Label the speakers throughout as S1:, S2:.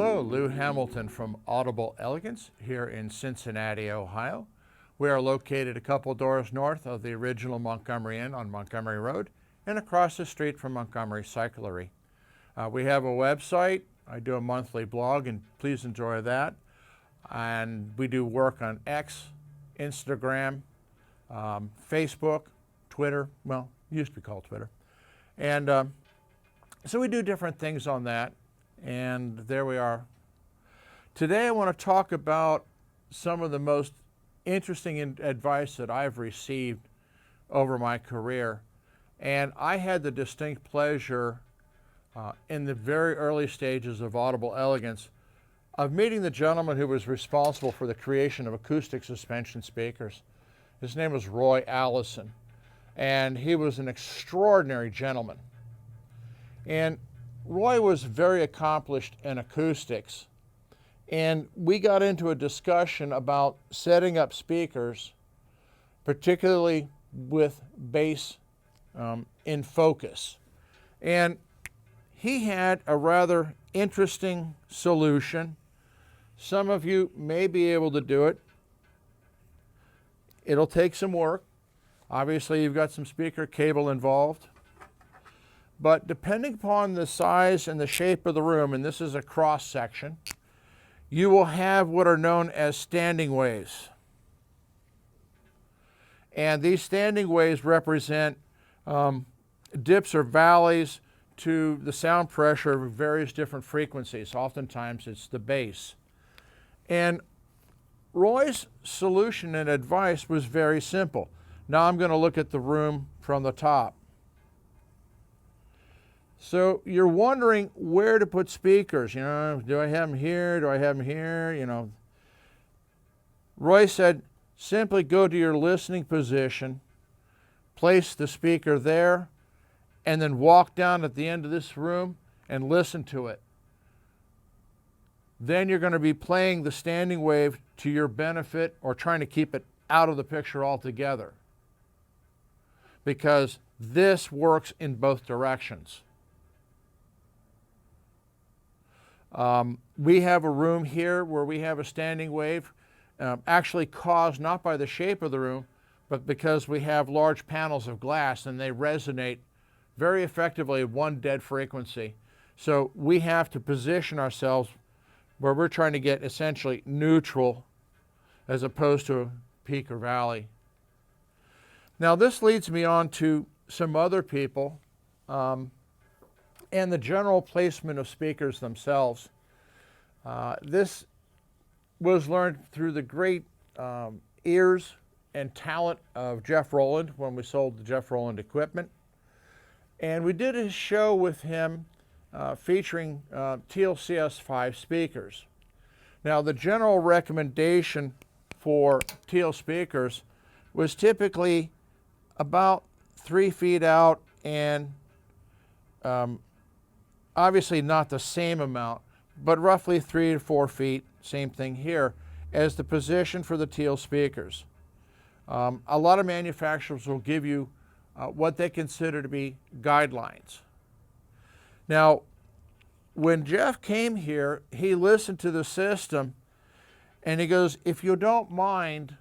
S1: Hello, Lou Hamilton from Audible Elegance here in Cincinnati, Ohio. We are located a couple doors north of the original Montgomery Inn on Montgomery Road and across the street from Montgomery Cyclery. We have a website. I do a monthly blog, and please enjoy that. And we do work on X, Instagram, Facebook, Twitter. Well, it used to be called Twitter. And so we do different things on that. And there we are. Today I want to talk about some of the most interesting advice that I've received over my career. And I had the distinct pleasure in the very early stages of Audible Elegance of meeting the gentleman who was responsible for the creation of acoustic suspension speakers. His name was Roy Allison, and he was an extraordinary gentleman. And Roy was very accomplished in acoustics, and we got into a discussion about setting up speakers, particularly with bass in focus. And he had a rather interesting solution. Some of you may be able to do it. It'll take some work. Obviously, you've got some speaker cable involved. But depending upon the size and the shape of the room, and this is a cross section, you will have what are known as standing waves. And these standing waves represent dips or valleys to the sound pressure of various different frequencies. Oftentimes it's the bass. And Roy's solution and advice was very simple. Now I'm going to look at the room from the top. So you're wondering where to put speakers. You know, do I have them here? Do I have them here? You know, Roy said, simply go to your listening position, place the speaker there, and then walk down at the end of this room and listen to it. Then you're going to be playing the standing wave to your benefit or trying to keep it out of the picture altogether, because this works in both directions. We have a room here where we have a standing wave, actually caused not by the shape of the room, but because we have large panels of glass and they resonate very effectively at one dead frequency. So we have to position ourselves where we're trying to get essentially neutral as opposed to a peak or valley. Now this leads me on to some other people and the general placement of speakers themselves. This was learned through the great ears and talent of Jeff Rowland when we sold the Jeff Rowland equipment. And we did a show with him featuring Teal CS5 speakers. Now the general recommendation for Teal speakers was typically about 3 feet out and obviously not the same amount, but roughly 3 to 4 feet, same thing here, as the position for the Teal speakers. A lot of manufacturers will give you what they consider to be guidelines. Now, when Jeff came here, he listened to the system and he goes, if you don't mind,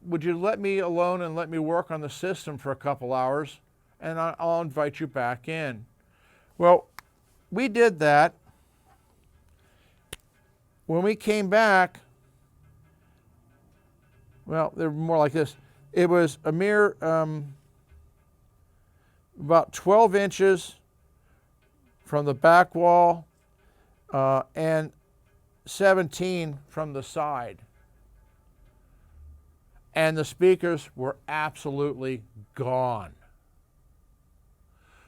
S1: would you let me alone and let me work on the system for a couple hours, and I'll invite you back in. Well, we did that. When we came back, well, they're more like this. It was a mere about 12 inches from the back wall and 17 from the side. And the speakers were absolutely gone.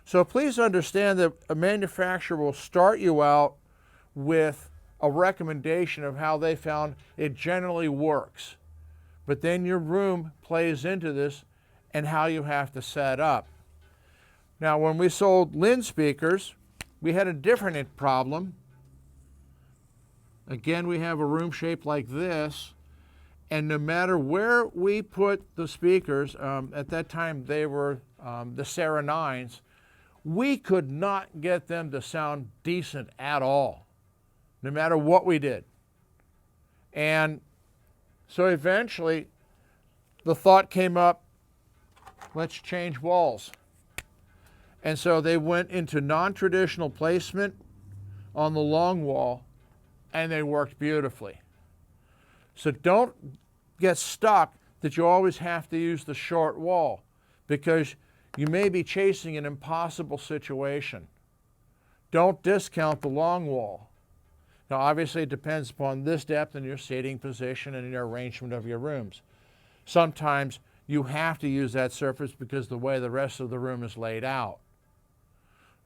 S1: So please understand that a manufacturer will start you out with a recommendation of how they found it generally works. But then your room plays into this and how you have to set up. Now, when we sold Linn speakers, we had a different problem. Again, we have a room shaped like this, and no matter where we put the speakers, at that time they were the Sera 9s, we could not get them to sound decent at all. no matter what we did. And so eventually the thought came up, let's change walls. And so they went into non-traditional placement on the long wall, and they worked beautifully. So don't get stuck that you always have to use the short wall, because you may be chasing an impossible situation. Don't discount the long wall. Now obviously it depends upon this depth and your seating position and your arrangement of your rooms. Sometimes you have to use that surface because the way the rest of the room is laid out.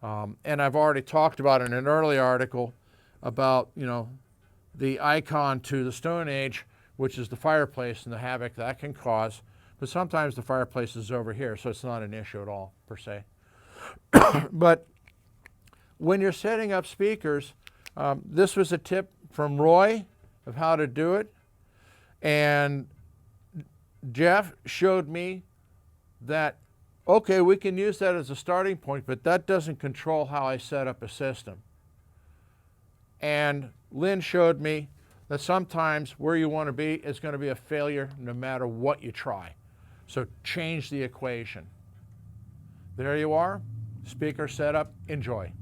S1: And I've already talked about in an early article about, the icon to the Stone Age, which is the fireplace and the havoc that can cause. But sometimes the fireplace is over here, so it's not an issue at all, per se. But when you're setting up speakers, this was a tip from Roy of how to do it. And Jeff showed me that, okay, we can use that as a starting point, but that doesn't control how I set up a system. And Lynn showed me that sometimes where you want to be is going to be a failure no matter what you try. So change the equation. There you are, speaker setup, enjoy.